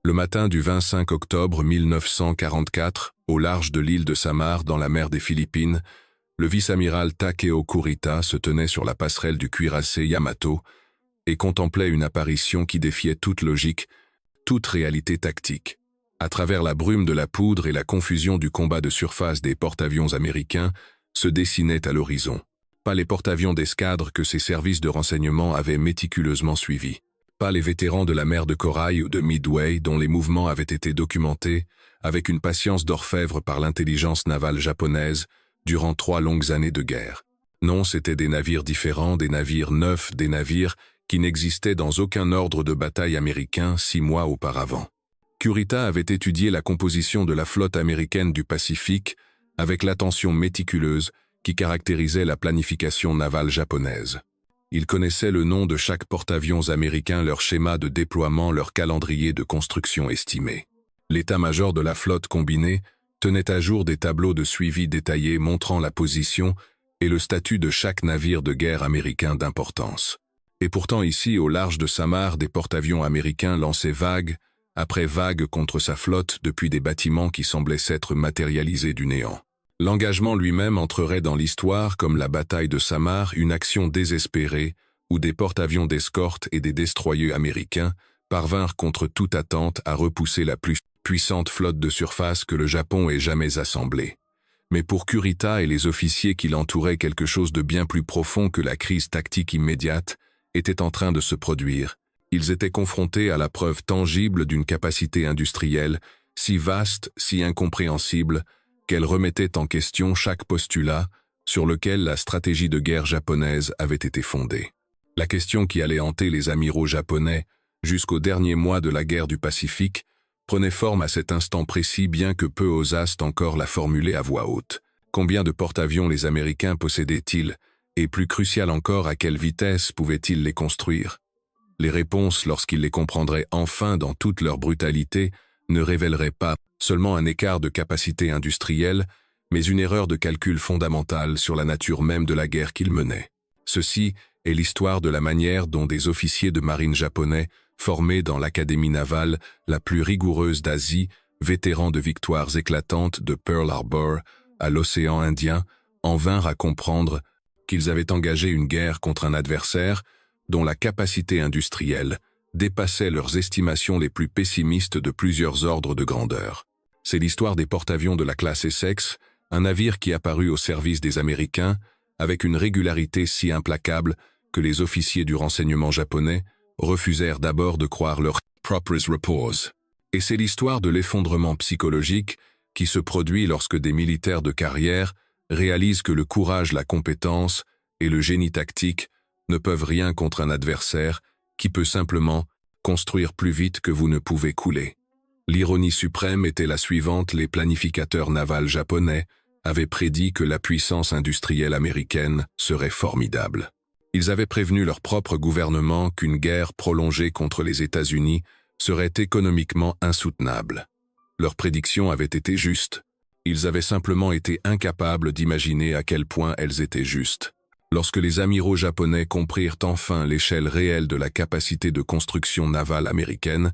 Le matin du 25 octobre 1944, au large de l'île de Samar dans la mer des Philippines, le vice-amiral Takeo Kurita se tenait sur la passerelle du cuirassé Yamato et contemplait une apparition qui défiait toute logique, toute réalité tactique. À travers la brume de la poudre et la confusion du combat de surface des porte-avions américains, se dessinaient à l'horizon. Pas les porte-avions d'escadre que ses services de renseignement avaient méticuleusement suivis. Pas les vétérans de la mer de Corail ou de Midway dont les mouvements avaient été documentés avec une patience d'orfèvre par l'intelligence navale japonaise durant 3 longues années de guerre. Non, c'étaient des navires différents, des navires neufs, des navires qui n'existaient dans aucun ordre de bataille américain 6 mois auparavant. Kurita avait étudié la composition de la flotte américaine du Pacifique avec l'attention méticuleuse qui caractérisait la planification navale japonaise. Il connaissait le nom de chaque porte-avions américain, leur schéma de déploiement, leur calendrier de construction estimé. L'état-major de la flotte combinée tenait à jour des tableaux de suivi détaillés montrant la position et le statut de chaque navire de guerre américain d'importance. Et pourtant ici, au large de Samar, des porte-avions américains lançaient vague après vague contre sa flotte depuis des bâtiments qui semblaient s'être matérialisés du néant. L'engagement lui-même entrerait dans l'histoire comme la bataille de Samar, une action désespérée où des porte-avions d'escorte et des destroyers américains parvinrent contre toute attente à repousser la plus puissante flotte de surface que le Japon ait jamais assemblée. Mais pour Kurita et les officiers qui l'entouraient, quelque chose de bien plus profond que la crise tactique immédiate était en train de se produire. Ils étaient confrontés à la preuve tangible d'une capacité industrielle si vaste, si incompréhensible, qu'elle remettait en question chaque postulat sur lequel la stratégie de guerre japonaise avait été fondée. La question qui allait hanter les amiraux japonais jusqu'aux derniers mois de la guerre du Pacifique prenait forme à cet instant précis, bien que peu osassent encore la formuler à voix haute. Combien de porte-avions les Américains possédaient-ils, et plus crucial encore, à quelle vitesse pouvaient-ils les construire? Les réponses, lorsqu'ils les comprendraient enfin dans toute leur brutalité, ne révéleraient pas seulement un écart de capacité industrielle, mais une erreur de calcul fondamentale sur la nature même de la guerre qu'ils menaient. Ceci est l'histoire de la manière dont des officiers de marine japonais, formés dans l'académie navale la plus rigoureuse d'Asie, vétérans de victoires éclatantes de Pearl Harbor à l'océan Indien, en vinrent à comprendre qu'ils avaient engagé une guerre contre un adversaire dont la capacité industrielle dépassait leurs estimations les plus pessimistes de plusieurs ordres de grandeur. C'est l'histoire des porte-avions de la classe Essex, un navire qui apparut au service des Américains avec une régularité si implacable que les officiers du renseignement japonais refusèrent d'abord de croire leurs propres reports. Et c'est l'histoire de l'effondrement psychologique qui se produit lorsque des militaires de carrière réalisent que le courage, la compétence et le génie tactique ne peuvent rien contre un adversaire qui peut simplement construire plus vite que vous ne pouvez couler. L'ironie suprême était la suivante: les planificateurs navals japonais avaient prédit que la puissance industrielle américaine serait formidable. Ils avaient prévenu leur propre gouvernement qu'une guerre prolongée contre les États-Unis serait économiquement insoutenable. Leurs prédictions avaient été justes. Ils avaient simplement été incapables d'imaginer à quel point elles étaient justes. Lorsque les amiraux japonais comprirent enfin l'échelle réelle de la capacité de construction navale américaine,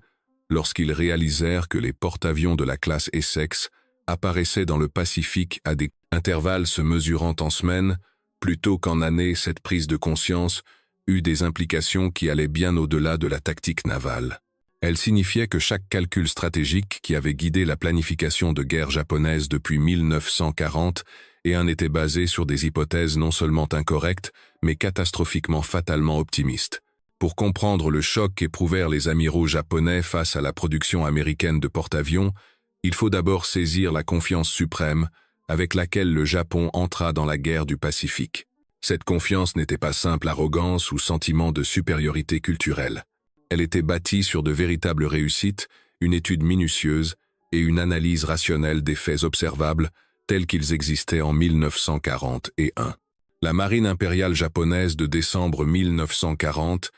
lorsqu'ils réalisèrent que les porte-avions de la classe Essex apparaissaient dans le Pacifique à des intervalles se mesurant en semaines, plutôt qu'en années, cette prise de conscience eut des implications qui allaient bien au-delà de la tactique navale. Elle signifiait que chaque calcul stratégique qui avait guidé la planification de guerre japonaise depuis 1940 et en était basé sur des hypothèses non seulement incorrectes, mais catastrophiquement fatalement optimistes. Pour comprendre le choc qu'éprouvèrent les amiraux japonais face à la production américaine de porte-avions, il faut d'abord saisir la confiance suprême avec laquelle le Japon entra dans la guerre du Pacifique. Cette confiance n'était pas simple arrogance ou sentiment de supériorité culturelle. Elle était bâtie sur de véritables réussites, une étude minutieuse et une analyse rationnelle des faits observables tels qu'ils existaient en 1941. La marine impériale japonaise de décembre 1940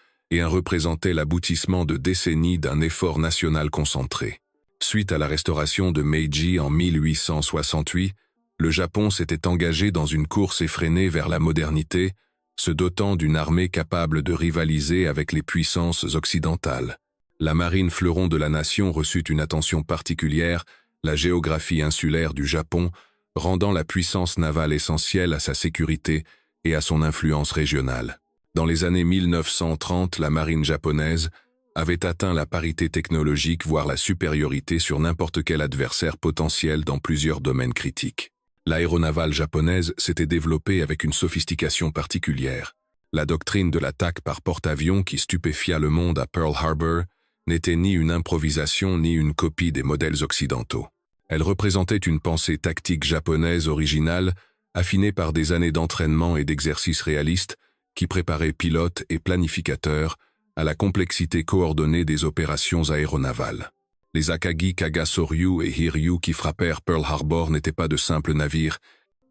représentait l'aboutissement de décennies d'un effort national concentré. Suite à la restauration de Meiji en 1868, le Japon s'était engagé dans une course effrénée vers la modernité, se dotant d'une armée capable de rivaliser avec les puissances occidentales. La marine fleuron de la nation reçut une attention particulière, la géographie insulaire du Japon, rendant la puissance navale essentielle à sa sécurité et à son influence régionale. Dans les années 1930, la marine japonaise avait atteint la parité technologique, voire la supériorité sur n'importe quel adversaire potentiel dans plusieurs domaines critiques. L'aéronavale japonaise s'était développée avec une sophistication particulière. La doctrine de l'attaque par porte-avions qui stupéfia le monde à Pearl Harbor n'était ni une improvisation ni une copie des modèles occidentaux. Elle représentait une pensée tactique japonaise originale, affinée par des années d'entraînement et d'exercices réalistes qui préparaient pilotes et planificateurs à la complexité coordonnée des opérations aéronavales. Les Akagi Kagasoryu et Hiryu qui frappèrent Pearl Harbor n'étaient pas de simples navires,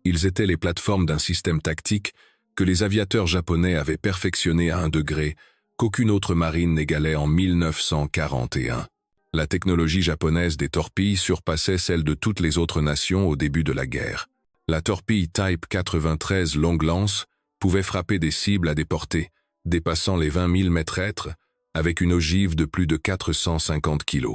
ils étaient les plateformes d'un système tactique que les aviateurs japonais avaient perfectionné à un degré qu'aucune autre marine n'égalait en 1941. La technologie japonaise des torpilles surpassait celle de toutes les autres nations au début de la guerre. La torpille Type 93 longue lance pouvait frapper des cibles à des portées dépassant les 20 000 mètres-être avec une ogive de plus de 450 kg.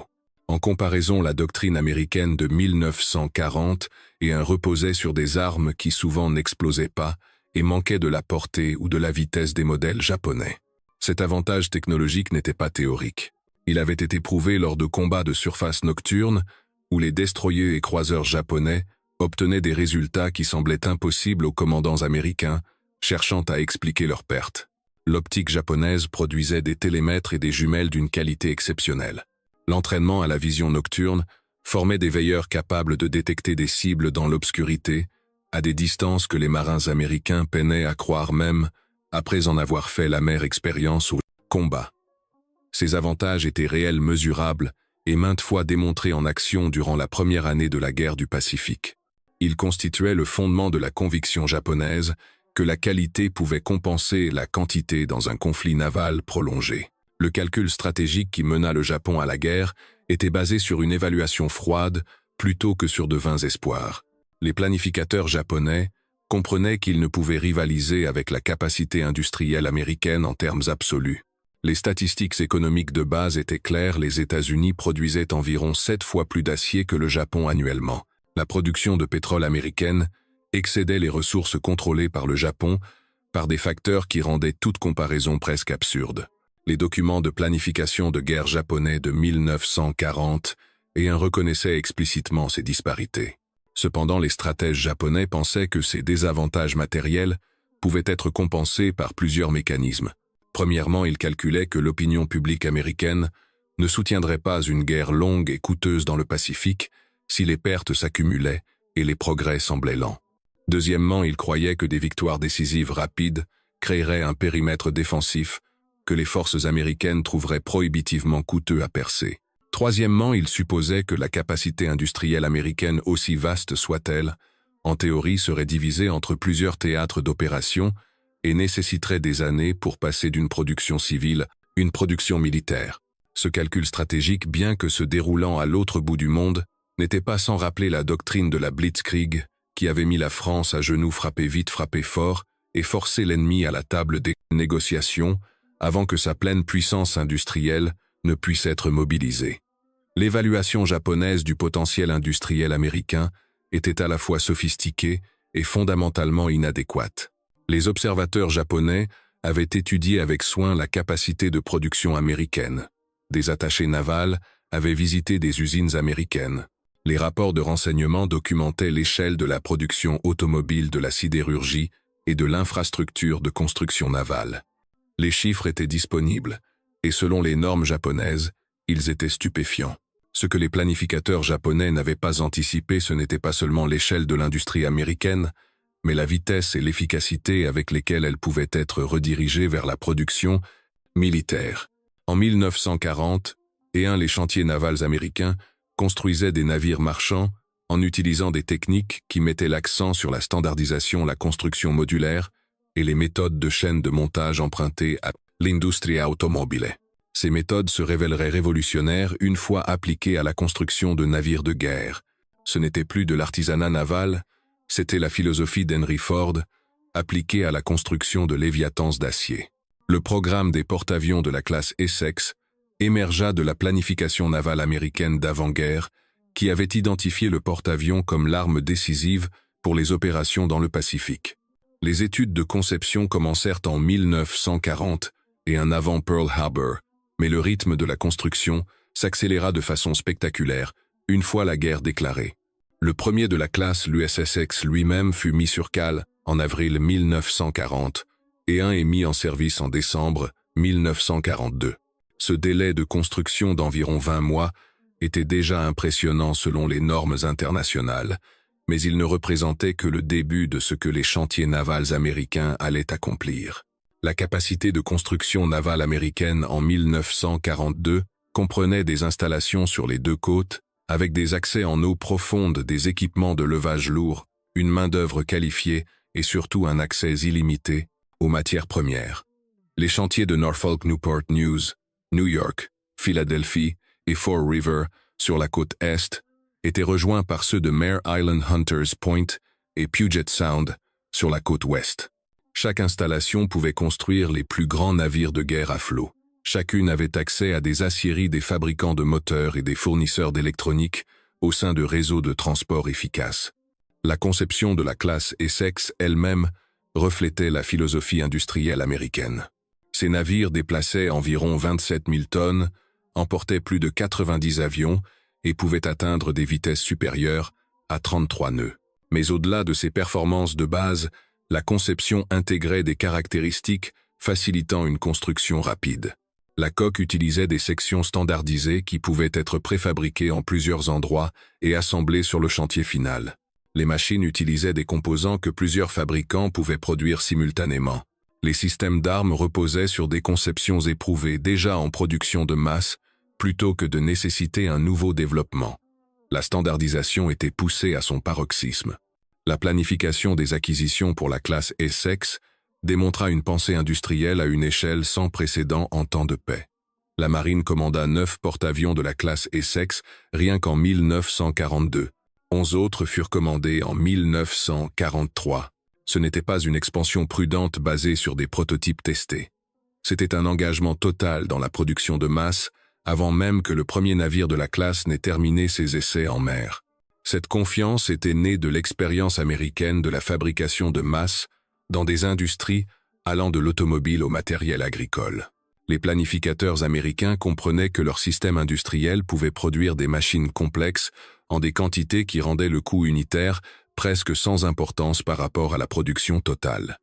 En comparaison, la doctrine américaine de 1940 reposait sur des armes qui souvent n'explosaient pas et manquaient de la portée ou de la vitesse des modèles japonais. Cet avantage technologique n'était pas théorique. Il avait été prouvé lors de combats de surface nocturne où les destroyers et croiseurs japonais obtenaient des résultats qui semblaient impossibles aux commandants américains, cherchant à expliquer leurs pertes. L'optique japonaise produisait des télémètres et des jumelles d'une qualité exceptionnelle. L'entraînement à la vision nocturne formait des veilleurs capables de détecter des cibles dans l'obscurité, à des distances que les marins américains peinaient à croire même après en avoir fait l'amère expérience au combat. Ces avantages étaient réels, mesurables et maintes fois démontrés en action durant la première année de la guerre du Pacifique. Ils constituaient le fondement de la conviction japonaise que la qualité pouvait compenser la quantité dans un conflit naval prolongé. Le calcul stratégique qui mena le Japon à la guerre était basé sur une évaluation froide plutôt que sur de vains espoirs. Les planificateurs japonais comprenaient qu'ils ne pouvaient rivaliser avec la capacité industrielle américaine en termes absolus. Les statistiques économiques de base étaient claires, les États-Unis produisaient environ 7 fois plus d'acier que le Japon annuellement. La production de pétrole américaine excédait les ressources contrôlées par le Japon par des facteurs qui rendaient toute comparaison presque absurde. Les documents de planification de guerre japonais de 1940 reconnaissaient explicitement ces disparités. Cependant, les stratèges japonais pensaient que ces désavantages matériels pouvaient être compensés par plusieurs mécanismes. Premièrement, ils calculaient que l'opinion publique américaine ne soutiendrait pas une guerre longue et coûteuse dans le Pacifique si les pertes s'accumulaient et les progrès semblaient lents. Deuxièmement, ils croyaient que des victoires décisives rapides créeraient un périmètre défensif que les forces américaines trouveraient prohibitivement coûteux à percer. Troisièmement, ils supposaient que la capacité industrielle américaine, aussi vaste soit-elle, en théorie serait divisée entre plusieurs théâtres d'opération et nécessiterait des années pour passer d'une production civile à une production militaire. Ce calcul stratégique, bien que se déroulant à l'autre bout du monde, n'était pas sans rappeler la doctrine de la Blitzkrieg, qui avait mis la France à genoux, frapper vite, frapper fort, et forcer l'ennemi à la table des négociations avant que sa pleine puissance industrielle ne puisse être mobilisée. L'évaluation japonaise du potentiel industriel américain était à la fois sophistiquée et fondamentalement inadéquate. Les observateurs japonais avaient étudié avec soin la capacité de production américaine. Des attachés navals avaient visité des usines américaines. Les rapports de renseignement documentaient l'échelle de la production automobile, de la sidérurgie et de l'infrastructure de construction navale. Les chiffres étaient disponibles, et selon les normes japonaises, ils étaient stupéfiants. Ce que les planificateurs japonais n'avaient pas anticipé, ce n'était pas seulement l'échelle de l'industrie américaine, mais la vitesse et l'efficacité avec lesquelles elle pouvait être redirigée vers la production militaire. En 1940, les chantiers navals américains construisaient des navires marchands en utilisant des techniques qui mettaient l'accent sur la standardisation, la construction modulaire et les méthodes de chaîne de montage empruntées à l'industria automobile. Ces méthodes se révéleraient révolutionnaires une fois appliquées à la construction de navires de guerre. Ce n'était plus de l'artisanat naval, c'était la philosophie d'Henry Ford, appliquée à la construction de léviathans d'acier. Le programme des porte-avions de la classe Essex émergea de la planification navale américaine d'avant-guerre, qui avait identifié le porte-avions comme l'arme décisive pour les opérations dans le Pacifique. Les études de conception commencèrent en 1940 et un avant Pearl Harbor, mais le rythme de la construction s'accéléra de façon spectaculaire une fois la guerre déclarée. Le premier de la classe, l'USS lui-même, fut mis sur cale en avril 1940 et un est mis en service en décembre 1942. Ce délai de construction d'environ 20 mois était déjà impressionnant selon les normes internationales, mais il ne représentait que le début de ce que les chantiers navals américains allaient accomplir. La capacité de construction navale américaine en 1942 comprenait des installations sur les deux côtes, avec des accès en eau profonde, des équipements de levage lourd, une main-d'œuvre qualifiée et surtout un accès illimité aux matières premières. Les chantiers de Norfolk Newport News, New York, Philadelphie et Fall River sur la côte Est étaient rejoints par ceux de Mare Island Hunters Point et Puget Sound sur la côte Ouest. Chaque installation pouvait construire les plus grands navires de guerre à flot. Chacune avait accès à des aciéries des fabricants de moteurs et des fournisseurs d'électronique au sein de réseaux de transport efficaces. La conception de la classe Essex elle-même reflétait la philosophie industrielle américaine. Ces navires déplaçaient environ 27 000 tonnes, emportaient plus de 90 avions et pouvaient atteindre des vitesses supérieures à 33 nœuds. Mais au-delà de ces performances de base, la conception intégrait des caractéristiques facilitant une construction rapide. La coque utilisait des sections standardisées qui pouvaient être préfabriquées en plusieurs endroits et assemblées sur le chantier final. Les machines utilisaient des composants que plusieurs fabricants pouvaient produire simultanément. Les systèmes d'armes reposaient sur des conceptions éprouvées déjà en production de masse, plutôt que de nécessiter un nouveau développement. La standardisation était poussée à son paroxysme. La planification des acquisitions pour la classe Essex démontra une pensée industrielle à une échelle sans précédent en temps de paix. La marine commanda 9 porte-avions de la classe Essex rien qu'en 1942. 11 autres furent commandés en 1943. Ce n'était pas une expansion prudente basée sur des prototypes testés. C'était un engagement total dans la production de masse, avant même que le premier navire de la classe n'ait terminé ses essais en mer. Cette confiance était née de l'expérience américaine de la fabrication de masse dans des industries allant de l'automobile au matériel agricole. Les planificateurs américains comprenaient que leur système industriel pouvait produire des machines complexes en des quantités qui rendaient le coût unitaire presque sans importance par rapport à la production totale.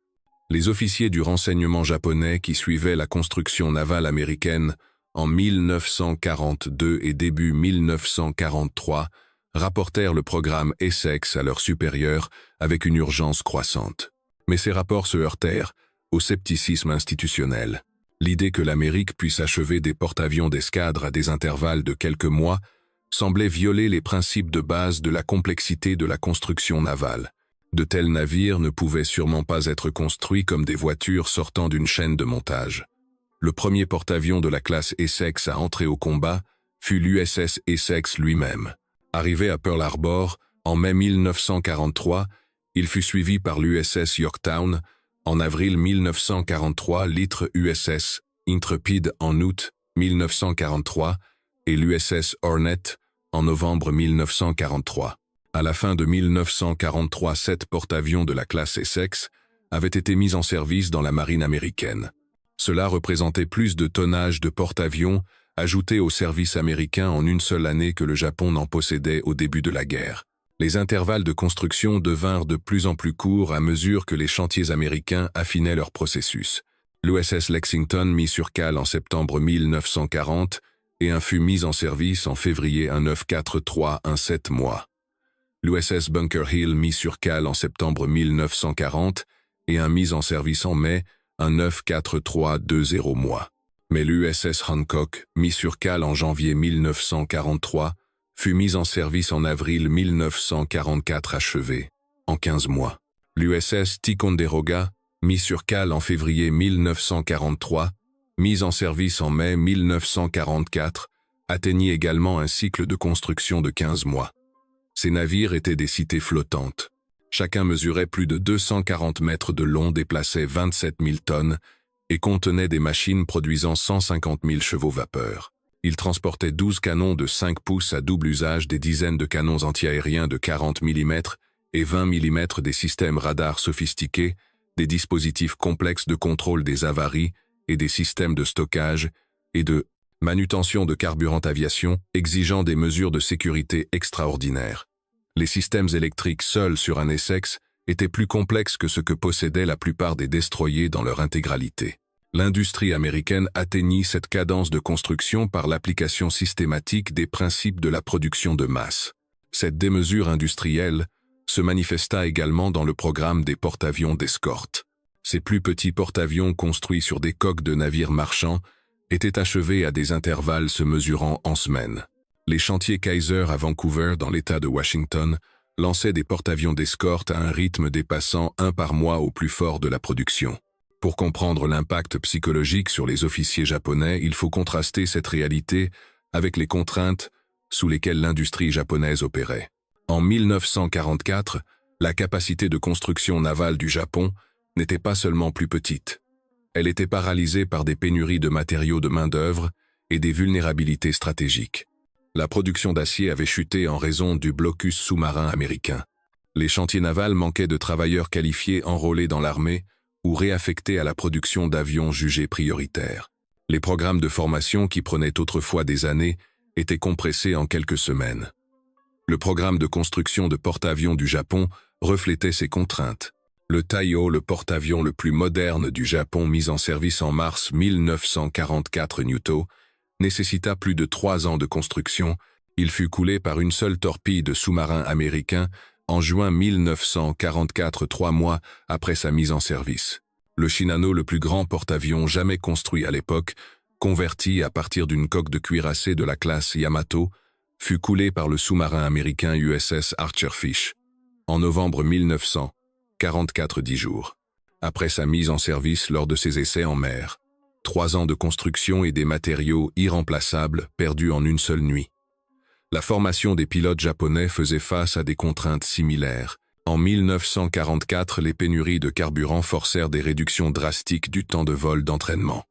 Les officiers du renseignement japonais qui suivaient la construction navale américaine en 1942 et début 1943 rapportèrent le programme Essex à leurs supérieurs avec une urgence croissante. Mais ces rapports se heurtèrent au scepticisme institutionnel. L'idée que l'Amérique puisse achever des porte-avions d'escadre à des intervalles de quelques mois semblait violer les principes de base de la complexité de la construction navale. De tels navires ne pouvaient sûrement pas être construits comme des voitures sortant d'une chaîne de montage. Le premier porte-avions de la classe Essex à entrer au combat fut l'USS Essex lui-même. Arrivé à Pearl Harbor en mai 1943, il fut suivi par l'USS Yorktown en avril 1943, l'itre USS Intrepid en août 1943 et l'USS Hornet en novembre 1943. À la fin de 1943, 7 porte-avions de la classe Essex avaient été mis en service dans la marine américaine. Cela représentait plus de tonnage de porte-avions ajouté au service américain en une seule année que le Japon n'en possédait au début de la guerre. Les intervalles de construction devinrent de plus en plus courts à mesure que les chantiers américains affinaient leur processus. L'USS Lexington mis sur cale en septembre 1940 et un fut mis en service en février 1943, 7 mois. L'USS Bunker Hill mis sur cale en septembre 1940 et un mis en service en mai 1943, mois. Mais l'USS Hancock, mis sur cale en janvier 1943, fut mis en service en avril 1944 achevé, en 15 mois. L'USS Ticonderoga, mis sur cale en février 1943, mis en service en mai 1944, atteignit également un cycle de construction de 15 mois. Ces navires étaient des cités flottantes. Chacun mesurait plus de 240 mètres de long, déplaçait 27 000 tonnes et contenait des machines produisant 150 000 chevaux vapeur. Il transportait 12 canons de 5 pouces à double usage, des dizaines de canons antiaériens de 40 mm et 20 mm, des systèmes radars sophistiqués, des dispositifs complexes de contrôle des avaries et des systèmes de stockage et de manutention de carburant aviation exigeant des mesures de sécurité extraordinaires. Les systèmes électriques seuls sur un Essex étaient plus complexes que ce que possédaient la plupart des destroyers dans leur intégralité. L'industrie américaine atteignit cette cadence de construction par l'application systématique des principes de la production de masse. Cette démesure industrielle se manifesta également dans le programme des porte-avions d'escorte. Ces plus petits porte-avions construits sur des coques de navires marchands étaient achevés à des intervalles se mesurant en semaines. Les chantiers Kaiser à Vancouver, dans l'État de Washington, lançaient des porte-avions d'escorte à un rythme dépassant un par mois au plus fort de la production. Pour comprendre l'impact psychologique sur les officiers japonais, il faut contraster cette réalité avec les contraintes sous lesquelles l'industrie japonaise opérait. En 1944, la capacité de construction navale du Japon n'était pas seulement plus petite. Elle était paralysée par des pénuries de matériaux de main-d'œuvre et des vulnérabilités stratégiques. La production d'acier avait chuté en raison du blocus sous-marin américain. Les chantiers navals manquaient de travailleurs qualifiés enrôlés dans l'armée ou réaffectés à la production d'avions jugés prioritaires. Les programmes de formation qui prenaient autrefois des années étaient compressés en quelques semaines. Le programme de construction de porte-avions du Japon reflétait ces contraintes. Le Taiyo, le porte-avions le plus moderne du Japon mis en service en mars 1944 Newto, nécessita plus de 3 ans de construction. Il fut coulé par une seule torpille sous-marin américain en juin 1944, 3 mois après sa mise en service. Le Shinano, le plus grand porte-avions jamais construit à l'époque, converti à partir d'une coque de cuirassé de la classe Yamato, fut coulé par le sous-marin américain USS Archerfish. En novembre 1944, 10 jours. Après sa mise en service lors de ses essais en mer. 3 ans de construction et des matériaux irremplaçables perdus en une seule nuit. La formation des pilotes japonais faisait face à des contraintes similaires. En 1944, les pénuries de carburant forcèrent des réductions drastiques du temps de vol d'entraînement.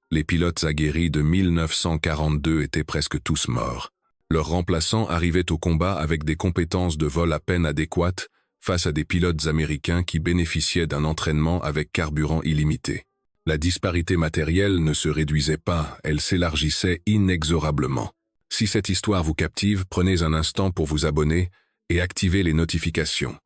Les pilotes aguerris de 1942 étaient presque tous morts. Leurs remplaçants arrivaient au combat avec des compétences de vol à peine adéquates face à des pilotes américains qui bénéficiaient d'un entraînement avec carburant illimité. La disparité matérielle ne se réduisait pas, elle s'élargissait inexorablement. Si cette histoire vous captive, prenez un instant pour vous abonner et activer les notifications.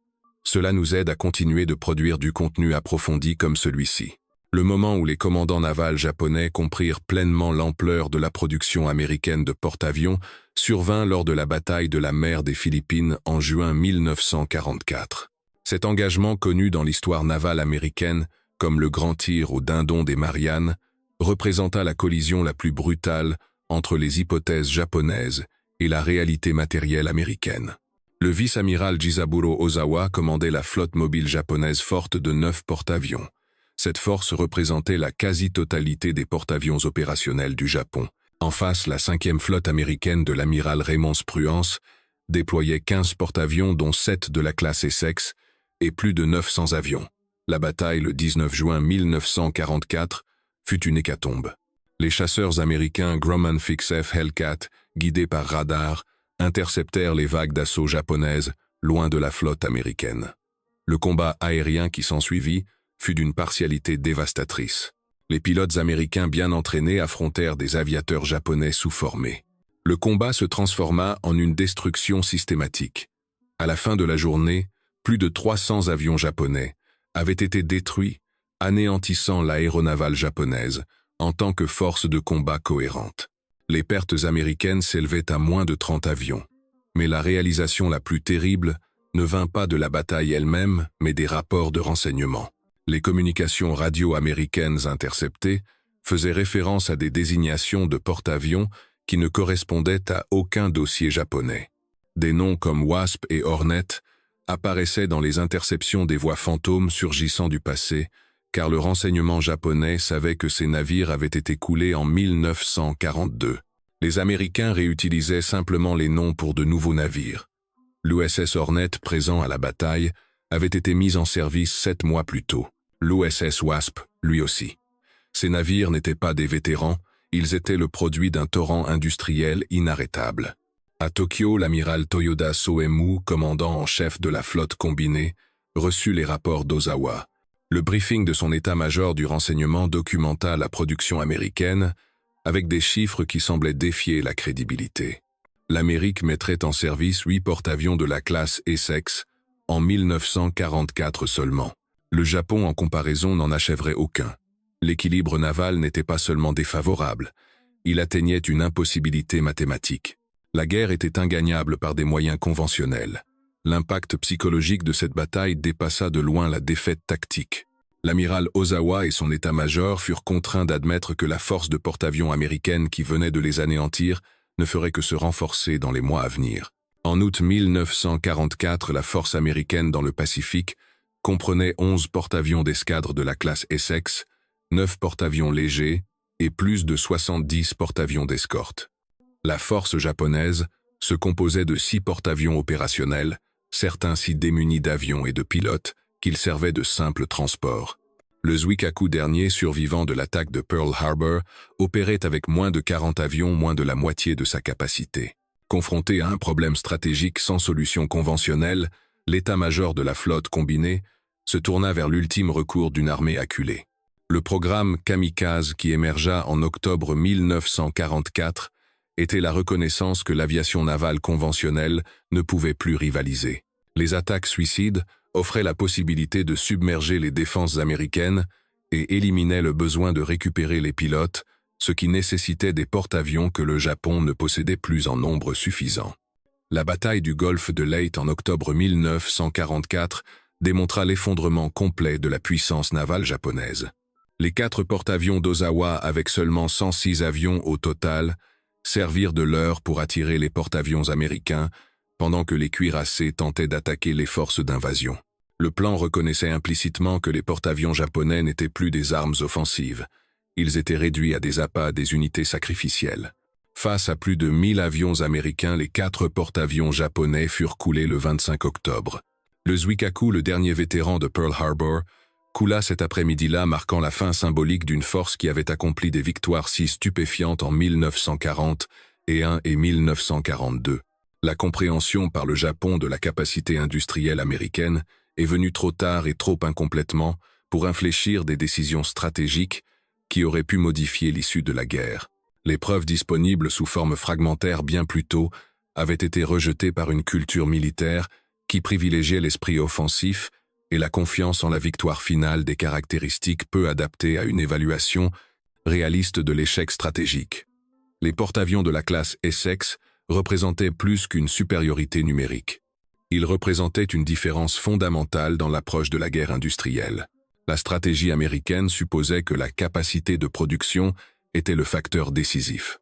Cela nous aide à continuer de produire du contenu approfondi comme celui-ci. Le moment où les commandants navals japonais comprirent pleinement l'ampleur de la production américaine de porte-avions survint lors de la bataille de la mer des Philippines en juin 1944. Cet engagement connu dans l'histoire navale américaine, comme le grand tir au dindon des Mariannes, représenta la collision la plus brutale entre les hypothèses japonaises et la réalité matérielle américaine. Le vice-amiral Jizaburo Ozawa commandait la flotte mobile japonaise forte de 9 porte-avions. Cette force représentait la quasi-totalité des porte-avions opérationnels du Japon. En face, la 5e flotte américaine de l'amiral Raymond Spruance déployait 15 porte-avions dont 7 de la classe Essex et plus de 900 avions. La bataille le 19 juin 1944 fut une hécatombe. Les chasseurs américains Grumman Fix F Hellcat, guidés par radar, interceptèrent les vagues d'assaut japonaises loin de la flotte américaine. Le combat aérien qui s'ensuivit fut d'une partialité dévastatrice. Les pilotes américains bien entraînés affrontèrent des aviateurs japonais sous-formés. Le combat se transforma en une destruction systématique. À la fin de la journée, plus de 300 avions japonais avaient été détruits, anéantissant l'aéronavale japonaise en tant que force de combat cohérente. Les pertes américaines s'élevaient à moins de 30 avions. Mais la réalisation la plus terrible ne vint pas de la bataille elle-même, mais des rapports de renseignement. Les communications radio américaines interceptées faisaient référence à des désignations de porte-avions qui ne correspondaient à aucun dossier japonais. Des noms comme Wasp et Hornet apparaissaient dans les interceptions des voix fantômes surgissant du passé, car le renseignement japonais savait que ces navires avaient été coulés en 1942. Les Américains réutilisaient simplement les noms pour de nouveaux navires. L'USS Hornet, présent à la bataille, avait été mis en service 7 mois plus tôt. L'USS Wasp, lui aussi. Ces navires n'étaient pas des vétérans, Ils étaient le produit d'un torrent industriel inarrêtable. À Tokyo, l'amiral Toyoda Soemu, commandant en chef de la flotte combinée, reçut les rapports d'Ozawa. Le briefing de son état-major du renseignement documenta la production américaine avec des chiffres qui semblaient défier la crédibilité. L'Amérique mettrait en service 8 porte-avions de la classe Essex en 1944 seulement. Le Japon, en comparaison, n'en achèverait aucun. L'équilibre naval n'était pas seulement défavorable, il atteignait une impossibilité mathématique. La guerre était ingagnable par des moyens conventionnels. L'impact psychologique de cette bataille dépassa de loin la défaite tactique. L'amiral Ozawa et son état-major furent contraints d'admettre que la force de porte-avions américaine qui venait de les anéantir ne ferait que se renforcer dans les mois à venir. En août 1944, la force américaine dans le Pacifique comprenait 11 porte-avions d'escadre de la classe Essex, 9 porte-avions légers et plus de 70 porte-avions d'escorte. La force japonaise se composait de 6 porte-avions opérationnels, certains si démunis d'avions et de pilotes qu'ils servaient de simples transports. Le Zuikaku dernier, survivant de l'attaque de Pearl Harbor, opérait avec moins de 40 avions, moins de la moitié de sa capacité. Confronté à un problème stratégique sans solution conventionnelle, l'état-major de la flotte combinée se tourna vers l'ultime recours d'une armée acculée. Le programme Kamikaze qui émergea en octobre 1944 était la reconnaissance que l'aviation navale conventionnelle ne pouvait plus rivaliser. Les attaques suicides offraient la possibilité de submerger les défenses américaines et éliminaient le besoin de récupérer les pilotes, ce qui nécessitait des porte-avions que le Japon ne possédait plus en nombre suffisant. La bataille du golfe de Leyte en octobre 1944 démontra l'effondrement complet de la puissance navale japonaise. Les 4 porte-avions d'Ozawa, avec seulement 106 avions au total, servirent de leurre pour attirer les porte-avions américains, pendant que les cuirassés tentaient d'attaquer les forces d'invasion. Le plan reconnaissait implicitement que les porte-avions japonais n'étaient plus des armes offensives. Ils étaient réduits à des appâts des unités sacrificielles. Face à plus de 1000 avions américains, les 4 porte-avions japonais furent coulés le 25 octobre. Le Zuikaku, le dernier vétéran de Pearl Harbor, coula cet après-midi-là, marquant la fin symbolique d'une force qui avait accompli des victoires si stupéfiantes en 1941 et 1942. La compréhension par le Japon de la capacité industrielle américaine est venue trop tard et trop incomplètement pour infléchir des décisions stratégiques qui auraient pu modifier l'issue de la guerre. Les preuves disponibles sous forme fragmentaire bien plus tôt avaient été rejetées par une culture militaire qui privilégiait l'esprit offensif et la confiance en la victoire finale, des caractéristiques peu adaptées à une évaluation réaliste de l'échec stratégique. Les porte-avions de la classe Essex représentaient plus qu'une supériorité numérique. Ils représentaient une différence fondamentale dans l'approche de la guerre industrielle. La stratégie américaine supposait que la capacité de production était le facteur décisif.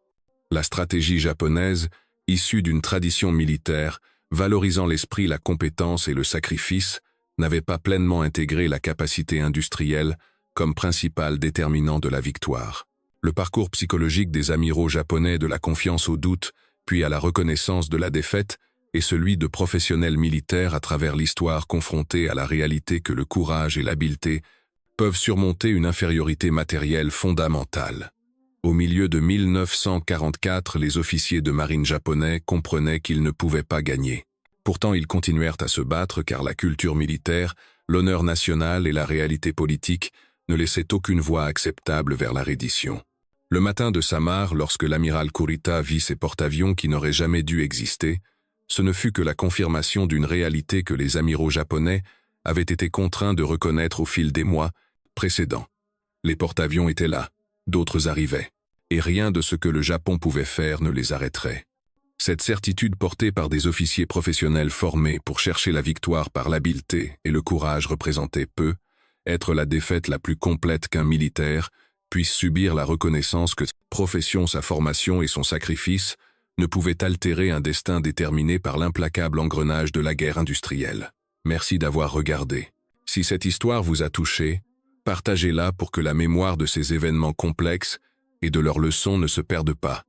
La stratégie japonaise, issue d'une tradition militaire, valorisant l'esprit, la compétence et le sacrifice, n'avait pas pleinement intégré la capacité industrielle comme principal déterminant de la victoire. Le parcours psychologique des amiraux japonais de la confiance au doute, puis à la reconnaissance de la défaite, est celui de professionnels militaires à travers l'histoire confrontés à la réalité que le courage et l'habileté peuvent surmonter une infériorité matérielle fondamentale. Au milieu de 1944, les officiers de marine japonais comprenaient qu'ils ne pouvaient pas gagner. Pourtant, ils continuèrent à se battre car la culture militaire, l'honneur national et la réalité politique ne laissaient aucune voie acceptable vers la reddition. Le matin de Samar, lorsque l'amiral Kurita vit ces porte-avions qui n'auraient jamais dû exister, ce ne fut que la confirmation d'une réalité que les amiraux japonais avaient été contraints de reconnaître au fil des mois précédents. Les porte-avions étaient là, d'autres arrivaient, et rien de ce que le Japon pouvait faire ne les arrêterait. Cette certitude portée par des officiers professionnels formés pour chercher la victoire par l'habileté et le courage représentait peu, être la défaite la plus complète qu'un militaire puisse subir la reconnaissance que sa profession, sa formation et son sacrifice ne pouvaient altérer un destin déterminé par l'implacable engrenage de la guerre industrielle. Merci d'avoir regardé. Si cette histoire vous a touché, partagez-la pour que la mémoire de ces événements complexes et de leurs leçons ne se perde pas.